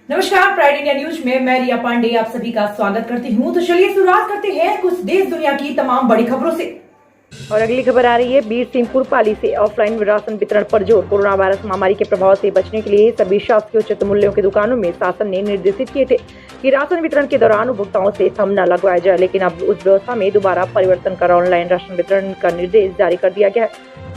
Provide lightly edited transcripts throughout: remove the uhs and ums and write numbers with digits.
नमस्कार, pride India news में मैं रिया पांडे आप सभी का स्वागत करती हूं। तो चलिए शुरुआत करते हैं कुछ देश दुनिया की तमाम बड़ी खबरों से। और अगली खबर आ रही है बीरसिंहपुर पाली से। ऑफलाइन राशन वितरण पर जोर। कोरोना वायरस महामारी के प्रभाव से बचने के लिए सभी शासकीय उचित मूल्यों की दुकानों में शासन ने निर्देशित किए थे कि राशन वितरण के दौरान उपभोक्ताओं से थंब न लगवाया जाए, लेकिन अब उस व्यवस्था में दोबारा परिवर्तन कर ऑनलाइन राशन वितरण का निर्देश जारी कर दिया गया है,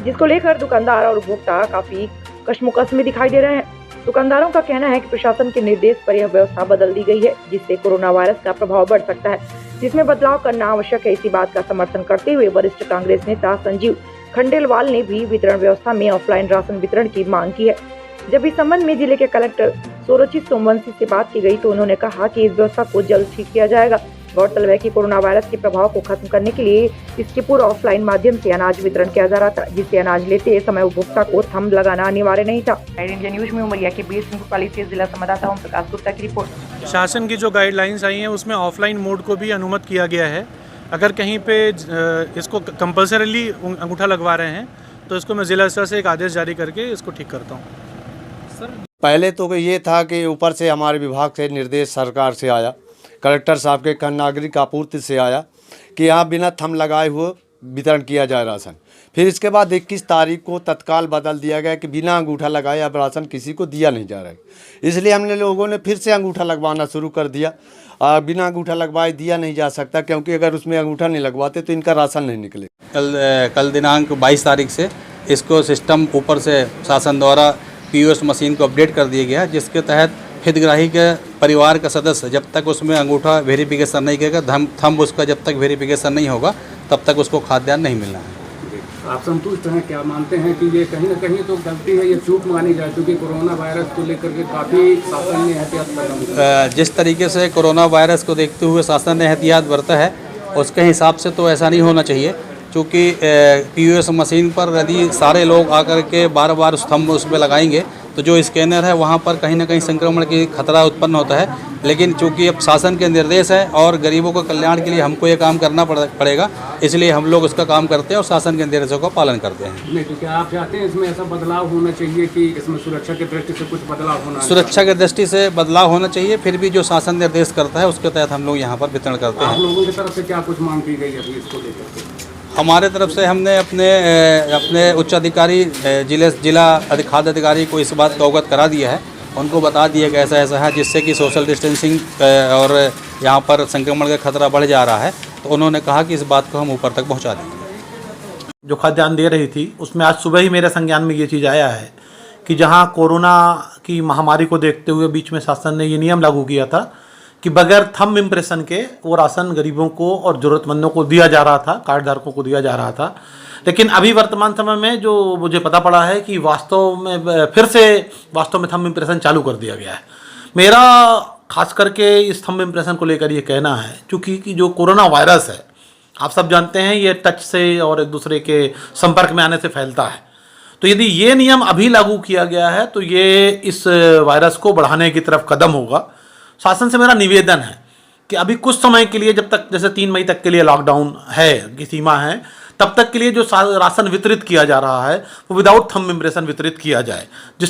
जिसको लेकर दुकानदार और उपभोक्ता काफी कशमकश में दिखाई दे रहे हैं। दुकानदारों का कहना है कि प्रशासन के निर्देश पर यह व्यवस्था बदल दी गई है, जिससे कोरोना वायरस का प्रभाव बढ़ सकता है, जिसमें बदलाव करना आवश्यक है। इसी बात का समर्थन करते हुए वरिष्ठ कांग्रेस नेता संजीव खंडेलवाल ने भी वितरण व्यवस्था में ऑफलाइन राशन वितरण की मांग की है। जब इस संबंध में जिले के कलेक्टर सोरोचित सोमवंशी से बात की गई तो उन्होंने कहा कि इस व्यवस्था को जल्द ठीक किया जाएगा। गौरतलब है कि कोरोना वायरस के प्रभाव को खत्म करने के लिए इसके पूर्व ऑफलाइन माध्यम से अनाज वितरण किया जा रहा था, जिससे अनाज लेते समय उपभोक्ता को थंब लगाना अनिवार्य नहीं था। इंडिया न्यूज में उमरिया के बीरसिंहपुर पाली से जिला संवाददाता ओम प्रकाश गुप्ता की रिपोर्ट। शासन की जो गाइडलाइंस आई हैं उसमें ऑफलाइन मोड को भी अनुमत किया गया है। अगर कहीं पे इसको कंपल्सरीली अंगूठा लगवा रहे हैं तो इसको मैं जिला स्तर से एक आदेश जारी करके इसको ठीक करता हूँ। सर, पहले तो ये था कि ऊपर से हमारे विभाग से निर्देश सरकार से आया, कलेक्टर साहब के नागरिक आपूर्ति से आया कि यहाँ बिना थंब लगाए हुए वितरण किया जाए राशन। फिर इसके बाद 21 तारीख को तत्काल बदल दिया गया कि बिना अंगूठा लगाए अब राशन किसी को दिया नहीं जा रहा है। इसलिए हमने लोगों ने फिर से अंगूठा लगवाना शुरू कर दिया। बिना अंगूठा लगवाए दिया नहीं जा सकता, क्योंकि अगर उसमें अंगूठा नहीं लगवाते तो इनका राशन नहीं निकले। कल दिनांक 22 तारीख से इसको सिस्टम ऊपर से शासन द्वारा POS मशीन को अपडेट कर दिया गया, जिसके तहत हितग्राही के परिवार का सदस्य जब तक उसमें अंगूठा वेरिफिकेशन नहीं करेगा, थंब उसका जब तक वेरिफिकेशन नहीं होगा तब तक उसको खाद्यान्न नहीं मिलना है। आप संतुष्ट हैं? क्या मानते हैं कि ये कहीं ना कहीं तो गलती है, ये चूक मानी जाए, क्योंकि कोरोना वायरस को लेकर के काफ़ी शासन ने एहतियात बरता। जिस तरीके से कोरोना वायरस को देखते हुए शासन ने एहतियात बरता है उसके हिसाब से तो ऐसा नहीं होना चाहिए, क्योंकि POS मशीन पर यदि सारे लोग आकर के बार बार उस थंब उसमें लगाएंगे तो जो स्कैनर है वहाँ पर कहीं ना कहीं संक्रमण की खतरा उत्पन्न होता है। लेकिन चूंकि अब शासन के निर्देश है और गरीबों के कल्याण के लिए हमको ये काम करना पड़ेगा, इसलिए हम लोग उसका काम करते हैं और शासन के निर्देशों का पालन करते हैं। नहीं तो क्या आप चाहते हैं इसमें ऐसा बदलाव होना चाहिए कि इसमें सुरक्षा की दृष्टि से कुछ बदलाव होना? सुरक्षा की दृष्टि से बदलाव होना चाहिए, फिर भी जो शासन निर्देश करता है उसके तहत हम लोग यहाँ पर वितरण करते हैं। आप लोगों की तरफ से क्या कुछ मांग की गई अभी इसको लेकर? हमारे तरफ से हमने अपने उच्च अधिकारी जिला खाद्य अधिकारी को इस बात का अवगत करा दिया है, उनको बता दिया कि ऐसा ऐसा है, जिससे कि सोशल डिस्टेंसिंग और यहाँ पर संक्रमण का खतरा बढ़ जा रहा है, तो उन्होंने कहा कि इस बात को हम ऊपर तक पहुँचा देंगे। जो खाद्यान्न दे रही थी उसमें आज सुबह ही मेरे संज्ञान में ये चीज़ आया है कि जहाँ कोरोना की महामारी को देखते हुए बीच में शासन ने ये नियम लागू किया था कि बगैर थंब इम्प्रेशन के वो राशन गरीबों को और ज़रूरतमंदों को दिया जा रहा था, कार्डधारकों को दिया जा रहा था। लेकिन अभी वर्तमान समय में जो मुझे पता पड़ा है कि वास्तव में फिर से थंब इम्प्रेशन चालू कर दिया गया है। मेरा खास करके इस थंब इम्प्रेशन को लेकर ये कहना है, चूँकि जो कोरोना वायरस है आप सब जानते हैं ये टच से और एक दूसरे के संपर्क में आने से फैलता है। तो यदि ये नियम अभी लागू किया गया है तो ये इस वायरस को बढ़ाने की तरफ कदम होगा। शासन से मेरा निवेदन है कि अभी कुछ समय के लिए, जब तक जैसे 3 मई तक के लिए लॉकडाउन है की सीमा है, तब तक के लिए जो राशन वितरित किया जा रहा है वो विदाउट थंब इम्प्रेशन वितरित किया जाए, जिस